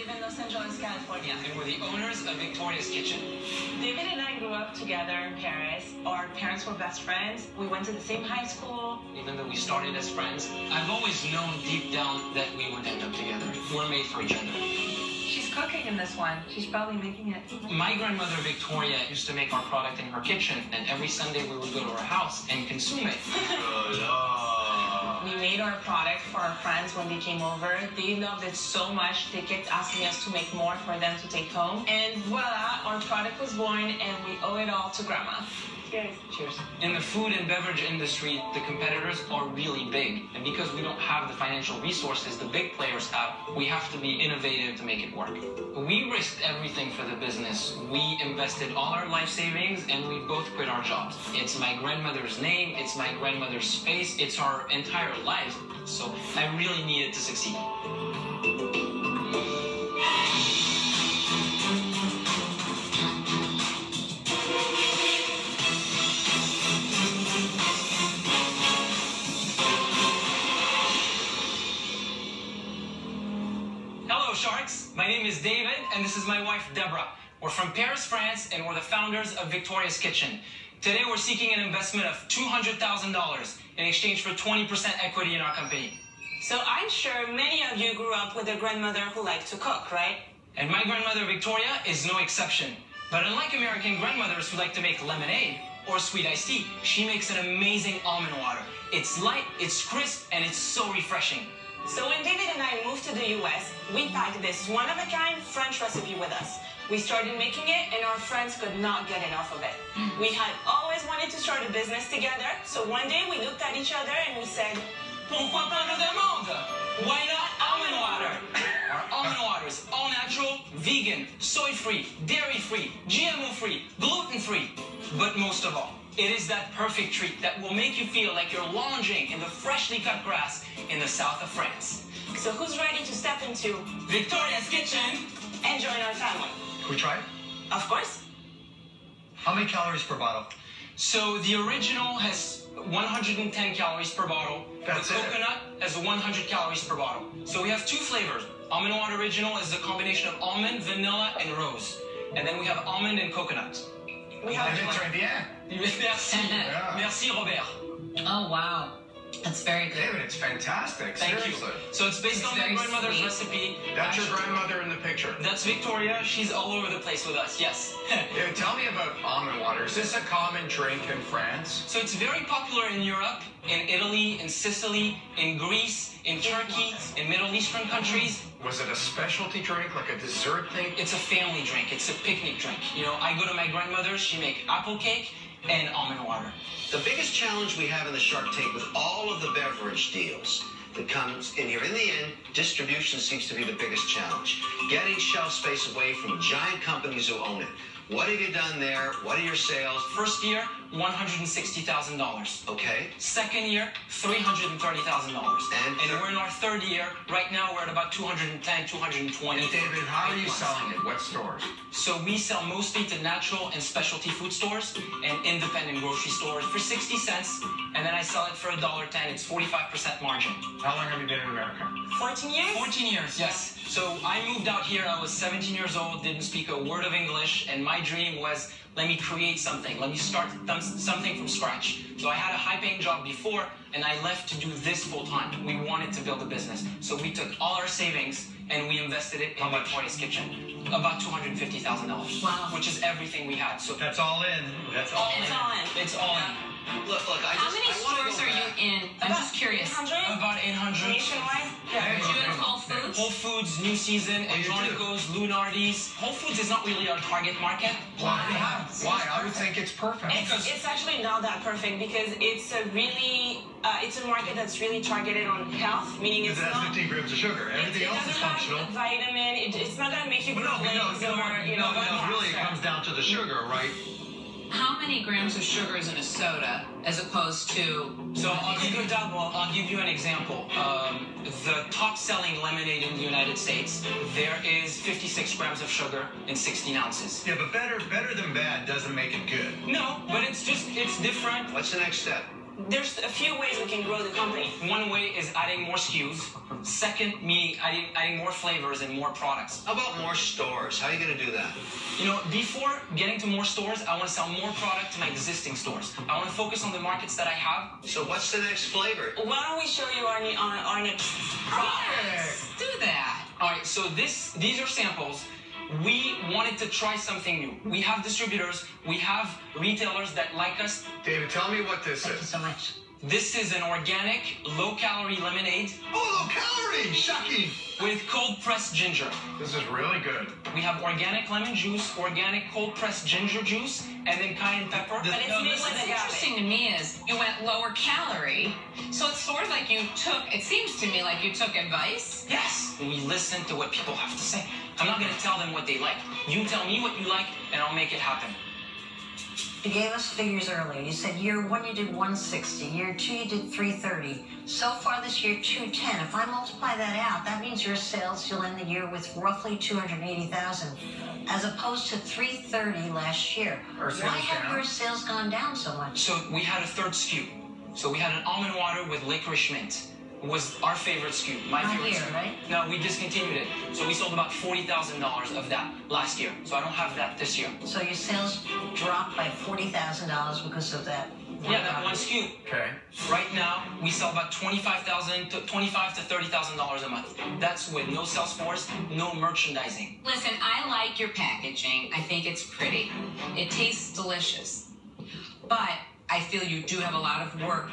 live in Los Angeles, California. And we're the owners of Victoria's Kitchen. David and I grew up together in Paris. Our parents were best friends. We went to the same high school. Even though we started as friends, I've always known deep down that we would end up together. We're made for each other. She's cooking in this one. She's probably making it. My grandmother Victoria used to make our product in her kitchen, and every Sunday we would go to her house and consume it. We made our product for our friends when they came over. They loved it so much, they kept asking us to make more for them to take home. And voila, our product was born, and we owe it all to Grandma. Cheers. Cheers. In the food and beverage industry, the competitors are really big. And because we don't have the financial resources the big players have, we have to be innovative to make it work. We risked everything for the business. We invested all our life savings, and we both quit our jobs. It's my grandmother's name, it's my grandmother's face, it's our entire lives. So I really needed to succeed. Sharks. My name is David, and this is my wife, Deborah. We're from Paris, France, and we're the founders of Victoria's Kitchen. Today, we're seeking an investment of $200,000 in exchange for 20% equity in our company. So I'm sure many of you grew up with a grandmother who liked to cook, right? And my grandmother, Victoria, is no exception. But unlike American grandmothers who like to make lemonade or sweet iced tea, she makes an amazing almond water. It's light, it's crisp, and it's so refreshing. So when David and I moved to the US, we packed this one-of-a-kind French recipe with us. We started making it, and our friends could not get enough of it. We had always wanted to start a business together, so one day we looked at each other and we said, Pourquoi pas le demande? Why not almond water? Our almond water is all natural, vegan, soy-free, dairy-free, GMO-free, gluten-free. But most of all, it is that perfect treat that will make you feel like you're lounging in the freshly cut grass in the south of France. So who's ready to step into Victoria's Kitchen and join our family? Can we try it? Of course. How many calories per bottle? So the original has 110 calories per bottle. That's the coconut has 100 calories per bottle. So we have two flavors. Almond Water Original is a combination of almond, vanilla, and rose. And then we have almond and coconut. We have très bien. Merci. Yeah. Merci, Robert. Oh, wow. That's very good. David, it's fantastic. Thank Seriously. you. So it's based on my grandmother's recipe. That's your grandmother in the picture. That's Victoria. She's all over the place with us, yes. Yeah, tell me about almond water. Is this a common drink in France? So it's very popular in Europe, in Italy, in Sicily, in Greece, in Turkey, in Middle Eastern countries. Was it a specialty drink, like a dessert thing? It's a family drink. It's a picnic drink. You know, I go to my grandmother's, she make apple cake and almond water. The biggest challenge we have in the Shark Tank with all of the beverage deals that comes in here, in the end, distribution seems to be the biggest challenge. Getting shelf space away from giant companies who own it. What have you done there? What are your sales? First year, $160,000. Okay. Second year, $330,000. And we're in our third year. Right now, we're at about 210, 220. And David, how are you selling it? What stores? So we sell mostly to natural and specialty food stores and independent grocery stores for 60 cents. And then I sell it for $1.10. It's 45% margin. How long have you been in America? 14 years? 14 years, yes. So I moved out here. I was 17 years old, didn't speak a word of English, and my dream was, let me create something. Let me start something from scratch. So I had a high-paying job before, and I left to do this full-time. We wanted to build a business. So we took all our savings, and we invested it in Victoria's Kitchen. About $250,000. Wow. Which is everything we had. So That's all in. That's all in. It's all in. It's all in. Look, How many stores are you in? I'm just curious. 800? About 800. Nationwide? Are you in Whole Foods? Whole Foods, New Season, Andronico's, Lunardi's. Whole Foods is not really our target market. Why? Why? I would think it's perfect. It's actually not that perfect because it's a really, it's a market that's really targeted on health, meaning it's It has not... 15 grams of sugar. Everything else is functional. It doesn't have vitamin, it's not going to make you grow legs or, you know... Really, it comes down to the sugar, right? How many grams of sugar is in a soda as opposed to... So I'll give you an example. The top-selling lemonade in the United States, there is 56 grams of sugar in 16 ounces. Yeah, but better than bad doesn't make it good. No, but it's different. What's the next step? There's a few ways we can grow the company. One way is adding more SKUs. Second, meaning adding more flavors and more products. How about more stores? How are you going to do that? You know, before getting to more stores, I want to sell more product to my existing stores. I want to focus on the markets that I have. So what's the next flavor? Why don't we show you our next product? Yes, do that. All right, so these are samples. We wanted to try something new. We have distributors, we have retailers that like us. David, tell me what this Thank you is. so much. This is an organic, low-calorie lemonade Oh, low calorie! Shocking! with cold-pressed ginger. This is really good. We have organic lemon juice, organic cold-pressed ginger juice, and then cayenne pepper. But it's made with What's agave. interesting to me is you went lower calorie, so it's sort of like it seems to me like you took advice. Yes, we listen to what people have to say. I'm not going to tell them what they like. You tell me what you like, and I'll make it happen. You gave us figures earlier. You said year one you did 160, year two you did 330. So far this year 210. If I multiply that out, that means your sales you'll end the year with roughly 280,000, as opposed to 330 last year. Our sales Why have down? your sales gone down so much? So we had a third SKU. So we had an almond water with licorice mint. It was our favorite SKU. My Not favorite here, SKU. right? No, we discontinued it. So we sold about $40,000 of that last year. So I don't have that this year. So your sales dropped by $40,000 because of that. Yeah, that one SKU. Okay. Right now, we sell about $25,000 to $30,000 a month. That's with no sales force, no merchandising. Listen, I like your packaging. I think it's pretty. It tastes delicious. But I feel you do have a lot of work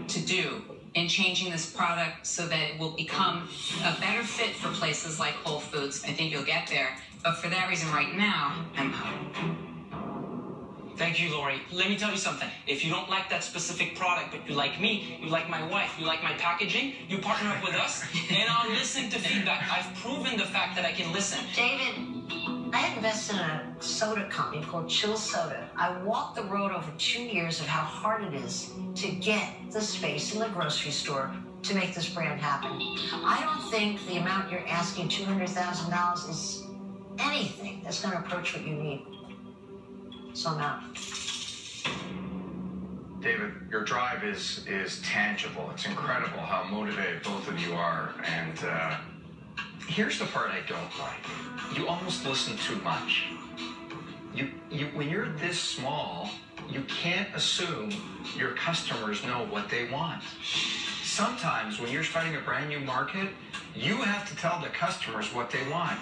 to do in changing this product so that it will become a better fit for places like Whole Foods. I think you'll get there. But for that reason, right now, I'm out. Thank you, Lori. Let me tell you something. If you don't like that specific product, but you like me, you like my wife, you like my packaging, you partner up with us, and I'll listen to feedback. I've proven the fact that I can listen. David, I had invested in a soda company called Chill Soda. I walked the road over 2 years of how hard it is to get the space in the grocery store to make this brand happen. I don't think the amount you're asking, $200,000, is anything that's going to approach what you need. So I'm out. David, your drive is tangible. It's incredible how motivated both of you are. And here's the part I don't like. You almost listen too much. When you're this small, you can't assume your customers know what they want. Sometimes when you're starting a brand new market, you have to tell the customers what they want.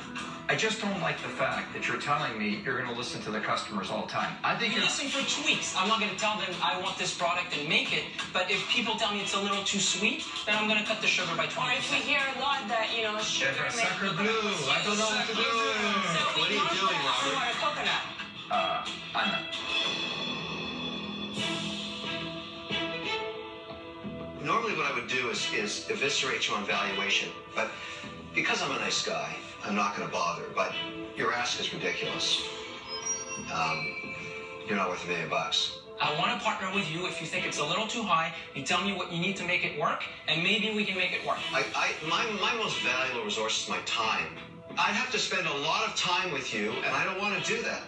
I just don't like the fact that you're telling me you're going to listen to the customers all the time. I think You you're... listen for tweaks. I'm not going to tell them I want this product and make it, but if people tell me it's a little too sweet, then I'm going to cut the sugar by 20%. Or if we hear a lot that, sugar makes Sucker people blue. confused. I don't know what to do. So What are you doing, we Robert? want a coconut. I'm not. Normally what I would do is eviscerate you on valuation, but because I'm a nice guy, I'm not going to bother, but your ask is ridiculous. You're not worth $1 million. I want to partner with you. If you think it's a little too high, you tell me what you need to make it work, and maybe we can make it work. My most valuable resource is my time. I'd have to spend a lot of time with you, and I don't want to do that.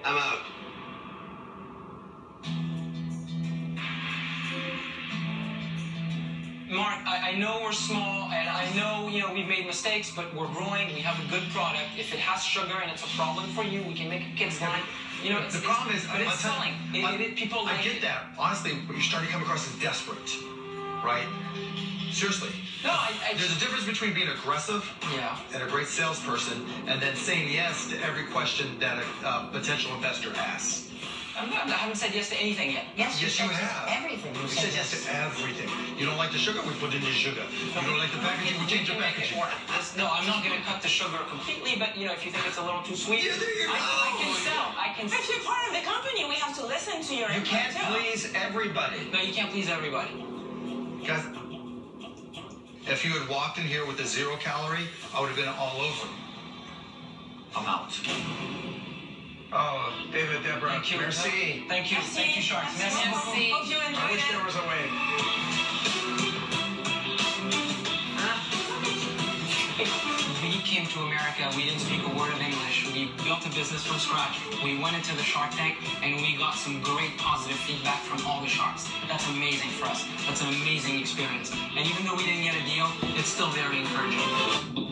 I'm out. Mark, I know we're small, and I know, we've made mistakes, but we're growing. We have a good product. If it has sugar and it's a problem for you, we can make a kid's line. The problem is, but it's selling. People like I get it. that. Honestly, you're starting to come across as desperate, right? Seriously. No, There's a difference between being aggressive Yeah. and a great salesperson and then saying yes to every question that a potential investor asks. I haven't said yes to anything yet. Yes, Yes, you said have. everything. You said yes to everything. You don't like the sugar? We put in the sugar. You don't like the packaging? We change the can make it packaging. work. No, I'm not going to cut the sugar completely, but if you think it's a little too sweet, Yeah, there you I go. can sell. If you're part of the company, we have to listen to your You input, can't too. please everybody. No, you can't please everybody. Guys, if you had walked in here with a 0 calorie, I would have been all over. I'm out. Oh, David, Deborah, Thank you. merci. Thank you. Thank you, Sharks. Merci beaucoup. Merci. Hope you I enjoyed wish it. there was a way. We came to America, we didn't speak a word of English. We built a business from scratch. We went into the Shark Tank, and we got some great positive feedback from all the sharks. That's amazing for us. That's an amazing experience. And even though we didn't get a deal, it's still very encouraging.